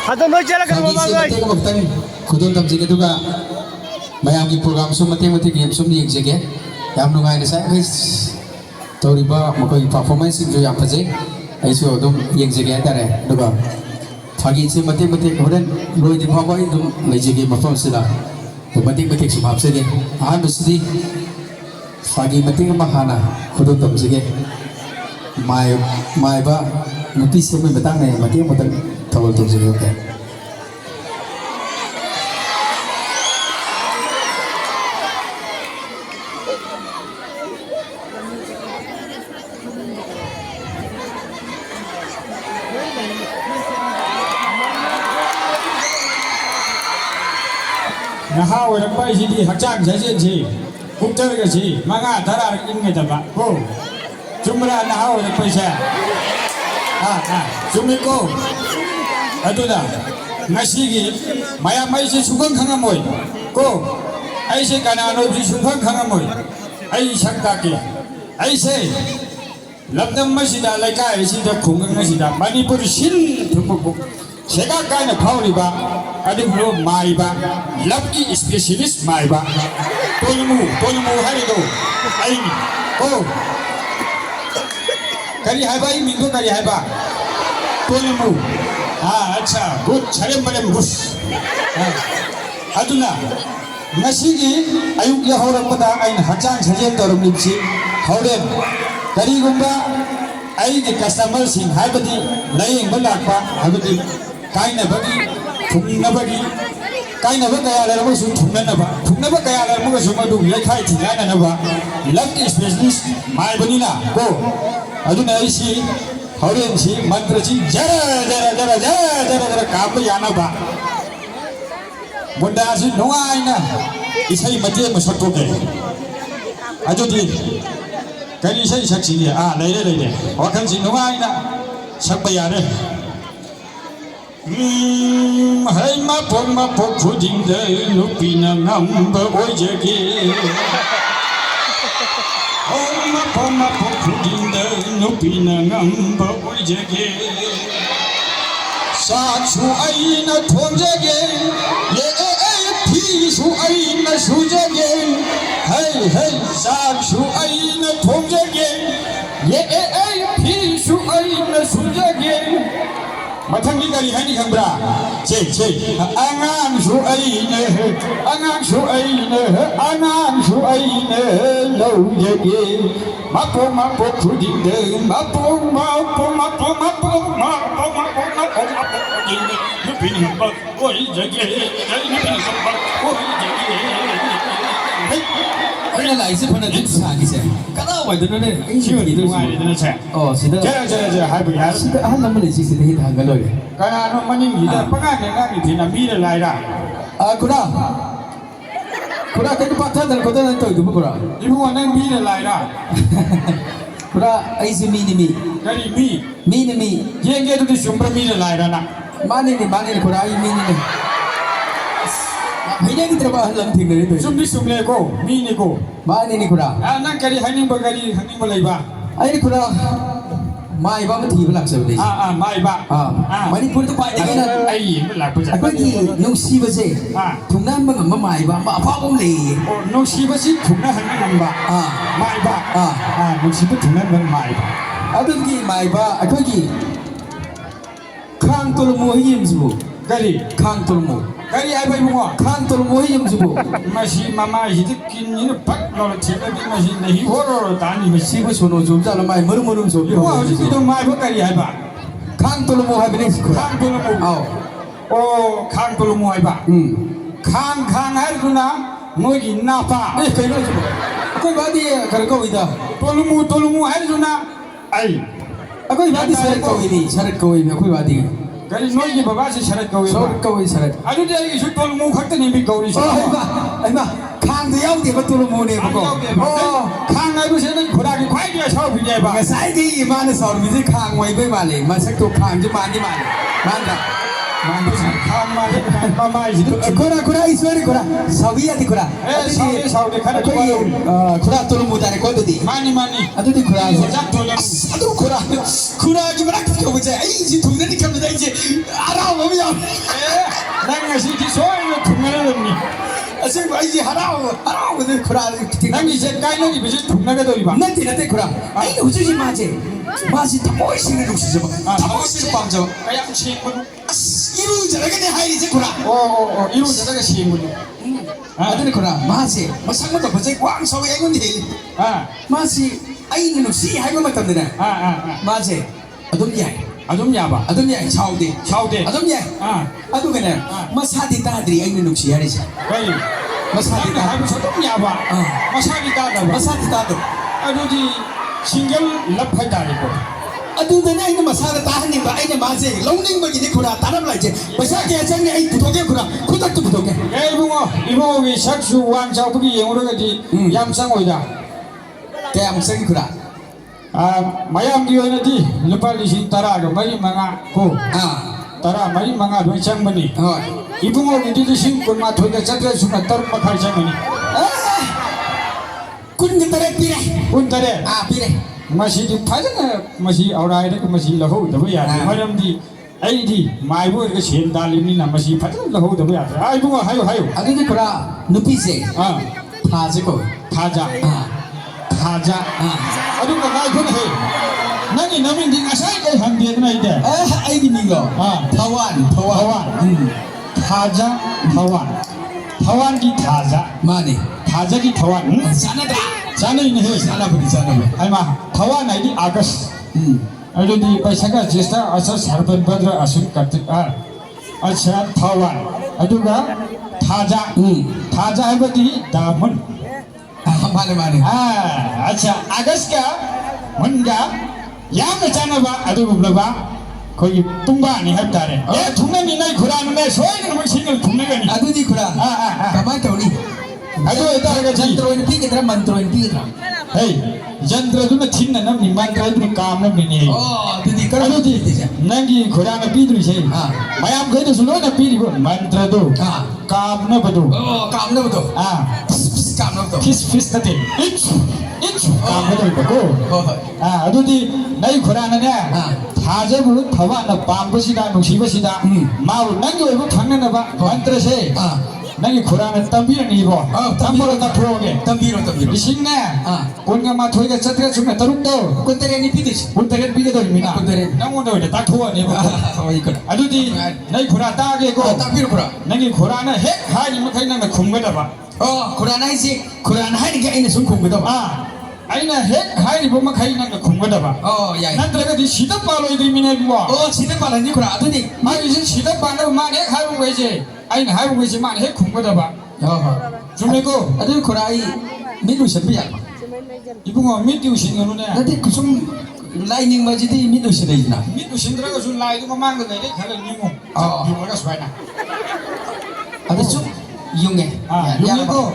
ꯑꯗꯣ ꯅꯣꯏ ꯆꯦꯜꯂꯛꯀꯅꯨ ꯃꯃꯥꯡ ꯈꯨꯗꯣꯟ ꯊꯝꯖꯒꯦ ꯑꯗꯨꯒ ꯃꯌꯥꯝꯒꯤ ꯄ꯭ꯔꯣꯒ꯭ꯔꯥꯝꯁꯨ ꯃꯇꯦꯛ ꯃꯇꯦꯛ ꯁꯨꯝ ꯌꯦꯡꯖꯒꯦ ꯌꯥꯝ ꯅꯨꯡꯉꯥꯏꯅ ꯉꯁꯥꯏ ꯇꯧꯔꯤꯕ ꯃꯈꯣꯏꯒꯤ ꯄꯔꯐꯣꯔꯃꯦꯟꯁꯁꯤꯡꯁꯨ ꯌꯥꯝ ꯐꯖꯩ ꯑꯩꯁꯨ ꯑꯗꯨꯝ ꯌꯦꯡꯖꯒꯦ ꯍꯥꯏꯇꯥꯔꯦ ꯑꯗꯨꯒ ꯐꯥꯒꯤꯁꯦ ꯃꯇꯦꯛ ꯃꯇꯦꯛ ꯍꯣꯔꯦꯟ ꯂꯣꯏꯗ꯭ꯔꯤ ꯐꯥꯎꯕ ꯑꯩ ꯑꯗꯨꯝ ꯂꯩꯖꯒꯦ ꯃꯐꯝꯁꯤꯗ ꯃꯇꯦꯛ ꯃꯇꯦꯛ ꯁꯨꯝ ꯍꯥꯞꯆꯒꯦ ꯑꯍꯥꯟꯕꯁꯤꯗꯤ ꯐꯥꯒꯤ ꯃꯇꯦꯛ ꯑꯃ ꯍꯥꯟꯅ ꯈꯨꯗꯣꯟ ꯊꯝꯖꯒꯦ ꯃꯥꯏꯕ ꯅꯨꯄꯤ ꯁꯦꯝꯕꯒꯤ ꯃꯇꯥꯡꯗ ꯃꯇꯦꯛ ꯑꯃꯇꯪ ꯊꯧꯒꯜ ꯇꯧꯖꯒꯦ ꯑꯣꯀꯦ ꯅꯍꯥ ꯑꯣꯏꯔꯛꯄ ꯑꯩꯁꯤꯗꯤ ꯍꯛꯆꯥꯡ ꯁꯥꯖꯦꯜꯁꯤ ꯄꯨꯛꯆꯔꯒꯁꯤ ꯃꯉꯥ ꯇꯔꯥꯔꯛ ꯏꯟꯒꯗꯕ ꯀꯣ ꯆꯨꯝꯕ꯭ꯔꯥ ꯅꯍꯥ ꯑꯣꯏꯔꯛꯄꯩꯁꯦ ꯆꯨꯝꯃꯤꯀꯣ ꯑꯗꯨꯅ ꯉꯁꯤꯒꯤ ꯃꯌꯥꯝ ꯑꯩꯁꯦ ꯁꯨꯡꯈꯪ ꯈꯪꯉꯝꯃꯣꯏ ꯀꯣ ꯑꯩꯁꯦ ꯀꯅꯥꯅꯣꯕꯁꯤ ꯁꯨꯡꯈꯪ ꯈꯪꯉꯝꯃꯣই ꯑꯩ ꯁꯛ ꯇꯥꯛꯀꯦ ꯑꯩꯁꯦ ꯂꯝꯗꯝ ꯑꯁꯤꯗ ꯂꯩꯀꯥꯏ ꯑꯁꯤꯗ ꯈꯨꯡꯒꯪ ꯑꯁꯤꯗ ꯃꯅꯤꯄꯨꯔ ꯁꯤꯟ ꯊꯨꯡꯕ ꯁꯦꯒꯥꯛ ꯀꯥꯏꯅ ꯐꯥꯎꯔꯤꯕ ꯑꯗꯨꯕꯨ ꯃꯥꯏꯕ ꯂꯞꯀꯤ ꯏꯁꯄꯦꯁꯤꯌꯦꯂꯤꯁ트 ꯃꯥꯏꯕ ꯇꯣꯂꯃꯨ ꯍꯥꯏꯔꯤꯗꯣ ꯑꯩꯅꯤ ꯀꯣ ꯀꯔꯤ ꯍꯥꯏꯕ ꯑꯩ ꯃꯤꯡꯗꯣ ꯀꯔꯤ ꯍꯥꯏꯕ ꯇꯣꯂꯃꯨ ꯑꯠꯆꯥ ꯒꯨꯗ ꯁꯔꯦꯝ ꯕꯔꯦꯝ ꯒꯨꯁ ꯑꯗꯨꯅ ꯉꯁꯤꯒꯤ ꯑꯌꯨꯛ ꯌꯥꯍꯧꯔꯛꯄꯗ ꯑꯩꯅ ꯍꯛꯆꯥꯡ ꯁꯥꯖꯦꯜ ꯇꯧꯔꯝꯂꯤꯕꯁꯤ ꯍꯧꯔꯦꯟ ꯀꯔꯤꯒꯨꯝꯕ ꯑꯩꯒꯤ ꯀꯁꯇꯃꯔꯁꯤꯡ ꯍꯥꯏꯕꯗꯤ ꯂꯥꯌꯦꯡꯕ ꯂꯥꯛꯄ ꯍꯥꯏꯕꯗꯤ ꯀꯥꯏꯅꯕꯒꯤ ꯊꯨꯡꯅꯕꯒꯤ ꯀꯥꯏꯅꯕ ꯀꯌꯥ ꯂꯩꯔꯝꯃꯒꯁꯨ ꯊꯨꯡꯅꯕ ꯀꯌꯥ ꯂꯩꯔꯝꯃꯒꯁꯨ ꯃꯗꯨ ꯂꯩꯈꯥꯏ ꯊꯤꯡꯒꯥꯏꯅꯅꯕ ꯂꯞꯀꯤ ꯏꯁꯄꯦꯁꯤꯌꯦꯂꯤꯁ트 ꯃꯥꯏꯕꯅꯤꯅ ꯀꯣ ꯑꯗꯨꯅ ꯑꯩꯁꯤ ꯍꯧꯔꯦꯟꯁꯤ ꯃꯟꯇ꯭ꯔꯁꯤ ꯖꯔ ꯖꯔ ꯖꯔ ꯖꯔ ꯖꯔ ꯖꯔ ꯀꯥꯞꯄ ꯌꯥꯅꯕ ꯃꯨꯟꯗꯥꯁꯤ ꯅꯨꯡꯉꯥꯏꯅ ꯏꯁꯩ ꯃꯇꯦꯛ ꯑꯃ ꯁꯛꯇꯣꯛꯀꯦ ꯑꯗꯨꯗꯤ ꯀꯔꯤ ꯏꯁꯩ ꯁꯛꯁꯤꯒꯦ ꯂꯩꯔꯦ ꯋꯥꯈꯜꯁꯤ ꯅꯨꯡꯉꯥꯏꯅ ꯁꯛꯄ ꯌꯥꯔꯦ ꯍꯩ ꯃꯄꯣꯛ ꯈꯨꯗꯤꯡꯗ ꯅꯨꯄꯤꯅ ꯉꯝꯕ ꯑꯣꯏꯖꯒꯦ ꯃꯄꯣꯛ ꯈꯨꯗꯤꯡꯗ ꯅꯨꯄꯤꯅ ꯉꯝꯕ ꯑꯣꯏꯖꯒꯦ ꯆꯥꯛꯁꯨ ꯑꯩꯅ ꯊꯣꯡꯖꯒꯦ ꯐꯤꯁꯨ ꯑꯩꯅ ꯁꯨꯖꯒꯦ ꯍꯩ ꯆꯥꯛꯁꯨ ꯑꯩꯅ ꯊꯣꯡꯖꯒꯦ ꯐꯤꯁꯨ ꯑꯩꯅ ꯁꯨꯖꯒꯦ मथंगी करी है नहीं खंबरा चे अनांशु आईने लौजगे मपो खुदिंदे मपो लुपिन बक ओई जगे ꯑꯩꯅ ꯂꯥꯏꯁꯦ ꯐꯅ ꯗꯤꯛ ꯁꯥꯒꯤꯁꯦ ꯀꯗꯥꯏꯋꯥꯏꯗꯅꯣꯅꯦ ꯑꯩ ꯁꯤꯒꯤ ꯁꯤꯗ ꯍꯥꯏꯕ ꯌꯥꯔ ꯁꯤꯗ ꯑꯍꯜ ꯑꯃ ꯂꯩꯁꯤ ꯁꯤꯗ ꯍꯦꯛ ꯊꯥꯡꯒ ꯂꯣꯏꯔꯦ ꯀꯅꯥꯅꯣ ꯃꯅꯤꯡꯒꯤꯗ ꯄꯉꯥꯡꯗ ꯉꯥꯡꯉꯤꯁꯤꯅ ꯃꯤꯔ ꯂꯥꯏꯔ खुरा कहीं पाथर खोदन तो इधर खुरा इबू नंग मीर लायरा खुरा ऐसे मी करी मी येंगे तो शुम्र मीर लायरा ना माने खुरा आई मी भैया की तरफ हल्लम थी मेरे तो सुमले को मी ने को माने खुरा ना करी हनिंग बलेबा आई खुरा माई बाप थी बलाक सब दे माई बा मणिपुर तो पाई देना आई बलाक बजा अगर की नुसी बसे थुंगना मंगम माई बा अफाबम ले ओ नुसी बसी थुंगना हंगम बा माई बा नुसी बस थुंगना मंग माई बा अदुन की माई बा अगर की खांग तोल मोही यमजबो करी खांग तोल मो करी आई भाई मुआ खांग तोल मोही यमजबो मसी मामा हित किन पक लो थिक दी मसी नहीं होरो तानी मसी को सोनो जोम जाला माई मरु सो यो हजि तो माई बा करी आई बा खांग तोल मो है बिने खांग तोल मो आओ ओ खांग तोल मो आई बा खांग है दुना मोगी नापा ए कई लो कोई बात ये कर को इदा तोल मो है दुना आई कोई बात शरत को कोई बात ही करी नोई की बाबा से शरत कौई शरत अदु दे इशु तोल मो खत नहीं भी कौरी से अइमा खांग दे याव दे तोल मो ने बको खांग आई बसे नहीं खुदा की खाई के साउ भी जाय बा ngasai di imana saur mi खांग वई बे माले मसक तो खांग जो मानी माले मान दा ꯈꯥꯡ ꯃꯥꯜꯂꯦ ꯃꯃꯥꯏꯁꯤꯗ ꯈꯨꯔꯥ ꯏꯁꯣꯔꯤ ꯈꯨꯔꯥ ꯁꯥꯎꯕꯤ ꯌꯥꯗꯦ ꯈꯨꯔꯥ ꯁꯥꯎꯗꯦ ꯈꯔ ꯈꯨꯔꯥ ꯇꯣꯂꯝꯃꯨ ꯇꯥꯔꯦꯀꯣ ꯑꯗꯨꯗꯤ ꯃꯥꯅꯤ ꯑꯗꯨꯗꯤ ꯈꯨꯔꯥꯁꯦ ꯇꯣꯂꯝ ꯑꯗꯨ ꯈꯨꯔꯥꯒꯤ ꯃꯅꯥꯛꯇ ꯌꯧꯕꯁꯦ ꯑꯩꯁꯤ ꯊꯨꯡꯅꯅꯤ ꯈꯟꯕꯗ ꯑꯩꯁꯦ ꯍꯔꯥꯎꯕ ꯑꯃ ꯌꯥꯎꯔꯦ ꯅꯪ ꯉꯁꯤꯗꯤ ꯁꯣꯏꯅ ꯊꯨꯡꯅꯔꯝꯅꯤ ꯑꯁꯦꯡꯕ ꯑꯩꯁꯦ ꯍꯔꯥꯎꯕꯗ ꯈꯨꯔꯥ ꯅꯪꯒꯤꯁꯦ ꯀꯥꯏꯅꯔꯤꯕꯁꯤ ꯊꯨꯡꯅꯒꯗꯧꯔꯤꯕ ꯅꯠꯇꯦ ꯈꯨꯔꯥ ꯑꯩꯅ ꯍꯧꯖꯤꯛ 마시 ꯊꯃꯣꯏ ꯁꯦꯡꯅ ꯅꯨꯡꯁꯤꯖꯕ ꯊꯃꯣꯏ ꯁꯦꯡꯅ ꯄꯥꯝꯖꯕ ꯀꯌꯥꯝ ꯁꯦꯡꯕꯅꯣ ꯑꯁ 이루어져라가네 하이리제 구라 ꯑꯣ 이루어져라가 ꯁꯦꯡꯕꯅꯣ 아들이 구라 마시 상마도 버제 왕서가 애군데 마시 아이는 시 하이고 맞던데 마시 아좀 야봐 아좀 야 차우데 아좀 야 아도 그네 마사디 따들이 아이는 룩시 하리지 그래 마사디 따 하고 좀 야봐 마사디 따다 마사디 따도 아주디 신경 납하다리고 ꯑꯗꯨꯗꯅ ꯑꯩꯅ ꯃꯁꯥꯗ ꯇꯥꯍꯟꯅꯤꯡꯕ ꯑꯩꯅ ꯃꯥꯁꯦ ꯂꯧꯅꯤꯡꯕꯒꯤꯅꯤ ꯈꯨꯔꯥ ꯇꯥꯔꯝ ꯂꯩꯁꯦ ꯄꯩꯁꯥ ꯀꯌꯥ ꯆꯪꯉꯦ ꯑꯩ ꯄꯨꯊꯣꯛꯀꯦ ꯈꯨꯔꯥ ꯈꯨꯗꯛꯇ ꯄꯨꯊꯣꯛꯀꯦ 에 이봉호기 삭수 왕 잡기 영어로가지 얌상오이다 ꯀꯌꯥꯃꯨꯛ ꯆꯪꯉꯤ ꯈꯨꯔꯥ 마양기 오너디 루팔리시 따라가 머리 망아 고 따라 머리 망아 돈 장머니 이봉호기 디디신 꼴마 토이다 짜트라 수나 따르마 칼 장머니 꾼게 따라 삐래 운따레 삐래 마시디 파잖아 마시 아우라이데 마시 라호 더야 마람디 아이디 마이보르가 셴달리미나 마시 파잖아 라호 더야 아이봉호 하요 아기디 쿠라 누피세 타지고 타자 아두가 나이코네 나니 너민디 아사이가 한디에나 이데 아이디 미고 타완 타자 타완디 타자 마니 타자디 타완 자나다 자네이네 해 자나부리 자나부 아이마 타완 아이디 아가스 아이디 바이사가 제스타 아사 사르번 바드라 아순 카트 아차 타완 아두가 타자 하이바디 다문 마네 아차 아가스가 뭔가 야가 자나바 아두가 불러봐 거기 뚱바니 할따래 야 뚱나니 나이 구라는데 소이는 뭐 신경 뚱나가니 아두디 쿠라 가만 떠오리 아두 따라가 jantroin pigetra mantroin pigetra 헤이 jantra두나 친나는 니 만트라두나 까암나니 didi karo 아두디 nangi 구라나 비드리세 마얌 거기도 술로나 비리고 만트라두 까암나바두 까암나바두 까암나바두 피스 따테 이츠 까암나바두 보고 아두디 나이 구라나네 타제부 타와나 밤버시다 농시버시다 마우 nangi 오고 장난나봐 만트라세 nangi Quran también ibo tamboro ta proge tambiro isingna konga ma thoiga chatra chuna tarukto kuntere ni pidis kuntere pige do mina kuntere nangondo de ta thoa ne ikon adudi nai Quran ta ge go tambiro kura nangi Quran he hai ma khaina na khumga ba Quran hai si Quran hai ni aina sum khumga da aina he hai ni ma khaina na khumga ba yai nan traga di sida palo idri mina bo sida palo ni Quran adudi ma ni sida palo ma ne hai bo je 아이는 하고 계시 만 해 공부다 봐. 좀이고 아들 코라이 미루셔 비야. 이bungo 미디우신 거네. 나디 그좀 라이닝 마지디 미루셔데이나. 미디우신 들어가 줄 라이도 망고 내래 가는 니모. 이모가 스와이나. 아들 좀 이용해. 이용고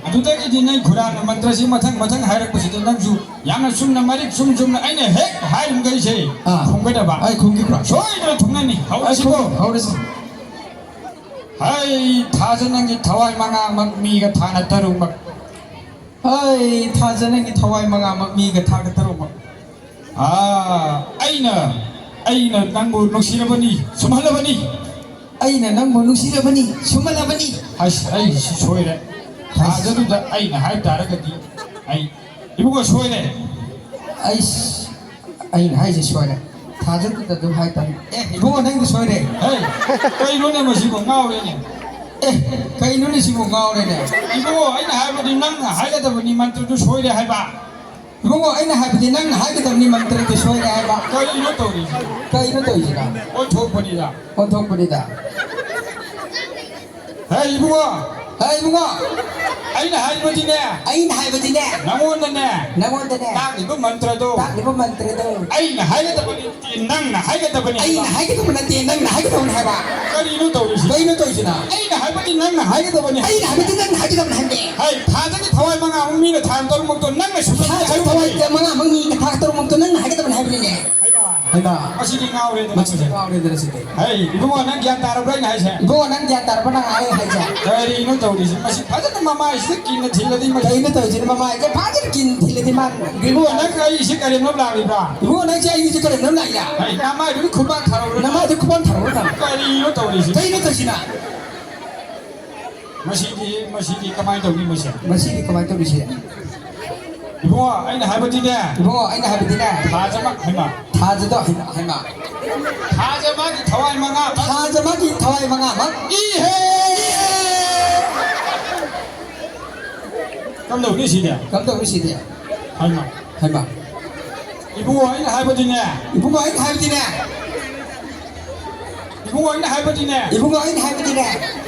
아두다기 디네 쿠란 만트라시 마탕 하이락 버시도 남주 양을 숨나 마릭 숨나 아이네 핵 하이름 거이세. 공부다 봐. 아이 공기 쿠라. 저이들 동난이 하우시고 하우레서 하이 타전랑이 타와이 망아 막 미가 타나 따로 막 하이 타전랑이 타와이 망아 막 미가 타나 따로 막 아이나 낭고 녹시라버니 숨할라버니 아이나 낭고 녹시라버니 숨할라버니 아이 소이래 타전도 아이나 할 따라가디 아이 이보고 소이래 아이씨 아이나 하이제 소이래 타전도 좀 하이따니 이보고 낭도 소이래 에이 까이노네 마시고 나오래네 까이노네 시고 나오래네 이보고 아이나 할버니 낭 하이가다버니 만들도 소이래 할바 이보고 아이나 할버니 낭 하이가다버니 만들도 소이래 할바 까이노 떠오리 까이노 떠오리나 온통버니다 온통버니다 에이 이보고 아이나 할버니네 나오는데 딱 이거 만들어도 아이나 하이가다버니 낭나 하이가다버니 낭나 하이가다버니 해봐 까이노 떠오리시 아이나 할버니 낭나 하이가다버니 하이 타자기 타와이 망아 웅미는 타임 떠는 먹도 낭나 타자기 타와이 망아 웅미는 타임 떠는 먹도 낭나 하이가다버니 해버리네 ꯍꯩꯃꯥ ꯃꯁꯤꯗꯤ ꯉꯥꯎꯔꯦꯗ ꯃꯁꯤꯗꯤ ꯅꯪꯁꯦ ꯉꯥꯎꯔꯦꯗꯅ ꯁꯤꯗꯤ ꯍꯩ ꯏꯕꯨꯡꯉꯣ ꯅꯪ ꯒ꯭ꯌꯥꯟ ꯇꯥꯔꯕ꯭ꯔꯥ ꯑꯩꯅ ꯍꯥꯏꯁꯦ 이거 난 야 따라봐 나 아예 하자 ꯀꯔꯤꯅꯣ ꯇꯧꯔꯤꯁꯦ ꯃꯁꯤ ꯐꯖꯅ ꯃꯃꯥꯏꯁꯤꯗ ꯀꯤꯅ ꯊꯤꯜꯂꯗꯤ ꯃꯁꯤ 그이는 또 이제 마마 이제 바지를 긴 딜레디만 이거 나 이시 가려면 라비다 이거 나 이제 이제 그래 넌 나이야 아이 나마이도 그만 타러 나마도 그만 타러 가 그리로 떠오르시 그이는 또 지나 마시디 가만히 떠오르니 마시 마시디 그만 또 미시 이거 아이나 할아버지네 이거 아이나 하비디나 다자막 해마 타즈도 하이마 다자막이 더할 망아 타즈마기 타와이 망아 막 이해 깜짝 놀라시네 감도 미시디 할마 하이마 이거 아이나 할아버지네 이거 아이나 하비디나 이거 아이나 할아버지네 이거 아이나 하비디나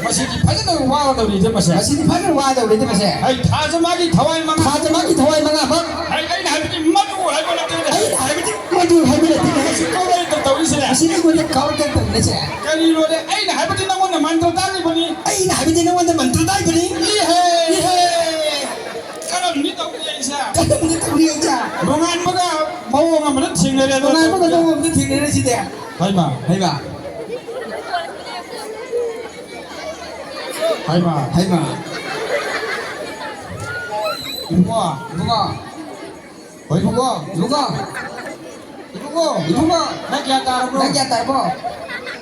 마시디 파자도 와가 떠오르지 마시 마시디 파를 와도 우리도 마시 아이 다자막이 더할 망아 타즈마기 타와이 망아 막 아이나 할아버지 마도 할거나 아이나 하비디 모두 하비디 꼬라이 또 떠오르시네 마시디 고리 가올 때 떠내지 그리로래 아이나 할아버지 나오는 만들어 다니 보니 아이나 하비디나 완전 만들어 다이 보니 이해 사람 믿어 우리 인사 우리 우리 여자 롱한보다 모험하면 칭내려도 오늘보다 너무 없는 뒤를 시대 하이마 하이마 하이마 하이마 이붕아 누가 이붕아 누가 이붕아 누가 나기 안 따라 bro 나기 따라 봐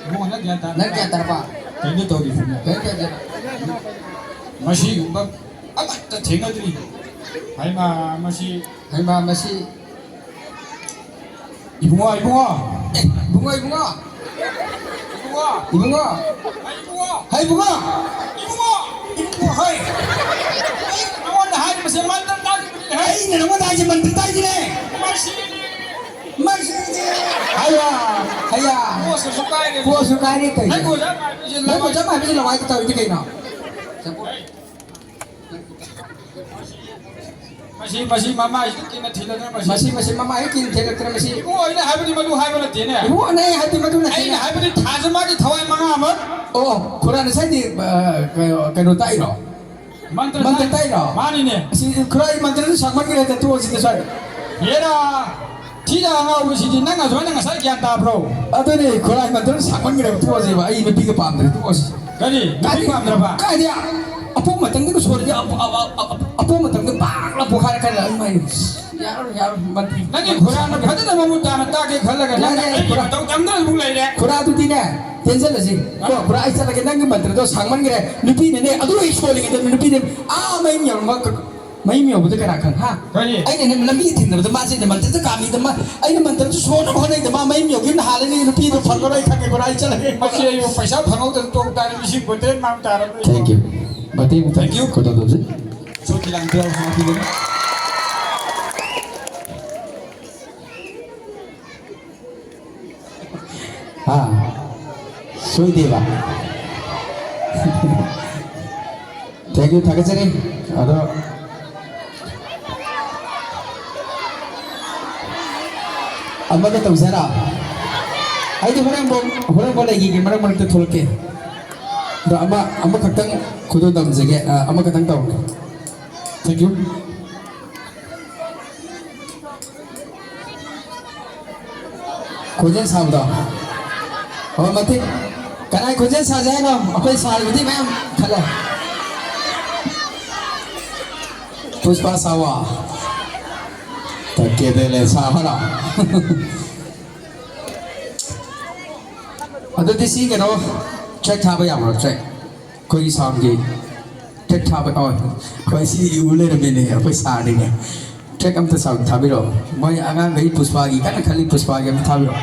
이붕아 나기 안 따라 나기 따라 봐 괜히 또 이붕아 그러니까 맛이 막 아맞다 쟁아들이 하이마 맛이 하이마 맛이 이붕아 붕어 붕어 이붕아 이붕어 이붕아 하이 붕어 이붕아 하이 나원나 하이 맛이 만들 나기 하이 너무 다시 만들 다이네 맛이 맛이 하야 하야 무엇을 속가야 구워서 가야 돼 아이고 잠깐 이제 내가 좀 하면서 나와 있다 이렇게 있나 맛이 마마 이렇게 틀려나 맛이 맛이 마마 이렇게 되는 그런 맛이 이거 아이나 할아버지 마도 할아버지 되네 이거 내 하여튼 맞으면 아이나 할아버지 다즈마기 타와이 망하면 Quran saya di kado tairo. Mantra tairo. 많이네 Si Quran mantra itu sama kita tentu sih saya. 얘라 티다 나오고 시지 내가 좋아하는 거 살기 안다 bro Atau ni Quran mantra sama kita tentu sih. Ai lebih ke paham tentu sih. 그리 누구 안 들어봐 Kaya dia apa matang itu suara dia apa matang itu bang lah bukan kan lah main. Ya mantri. 나는 고라는 가져다 먹을 때는 딱히 걸러가 나는 또 장난을 몰라야 Quran itu tidak. Tension lah sih. Kau Quran itu lagi nang mantra itu sama kita. Nupi ni aduh isolasi kita nupi ni main yang mak main yang betul kan kan ha. 그리 Ai ni lambi tin da ma se da man ta ka mi da ma ai ni man ta so na ho nei da ma mai mi yo kin ha le ni pi do phal ko rai kha ke ko rai chala ke 마치 이거 पैसा 방어도 또 다른 미신 보때 마음 따라 Thank you. Thank you. Kau tahu sih? 소기랑 들어 하기는 Ah, suy đi ba. Thank you. Thakak sini. Ada. Amma ka tahu sana. Ai tu orang boleh gigi, orang boleh tu ke. Dah amma katang kudo dam jage, amma katang tahu. Thank you. Kujen sabda. Oh mati. Kanai kujen saja kan? Apa sahal ini macam kalau. Puspa sawa. Tak kira le sawa lah. Ada di sini kan? Check apa yang mana check? Kau isam je. Check apa? Oh, kau isi ular ni apa sahal ni? Check am tu sahal thabi lo. Mai angan gay puspa lagi kan? Kali puspa lagi am thabi lo.